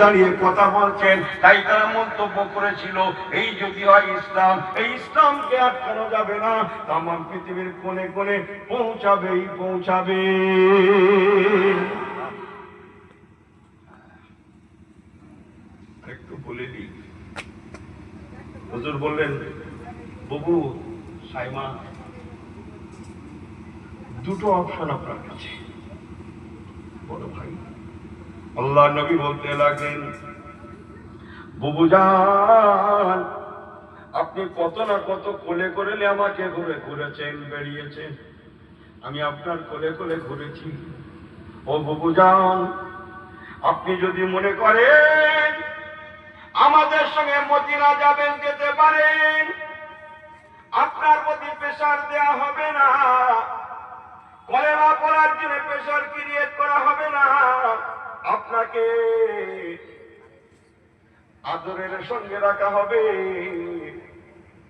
দাঁড়িয়ে কথা বলছেন। তাই তারা মন্তব্য করেছিল, এই যদি হয় ইসলাম, এই ইসলামকে আটকানো যাবে না, তাম পৃথিবীর কোণে কোণে পৌঁছাবেই পৌঁছাবে। একটু বলে দিই, হুজুর বললেন, বাবু সাইমা, দুটো অপশন আপনার কাছে। বড় ভাই আল্লাহ নবী বলতে লাগলেন, বুবু জান, আপনি কত না কত কোলে করে আমাকে ঘুরে ঘুরেছেন, বেরিয়েছেন, আমি আপনার কোলে কোলে ঘুরেছি। ও বুবু জান, আপনি যদি মনে করেন আমাদের সঙ্গে মদিনা যাবেন, যেতে পারেন, আপনার প্রতি প্রেসার দেয়া হবে না, কলেরা পড়ার জন্য প্রেসার ক্রিয়েট করা হবে না, আপনাকে আদরের সঙ্গে রাখা হবে।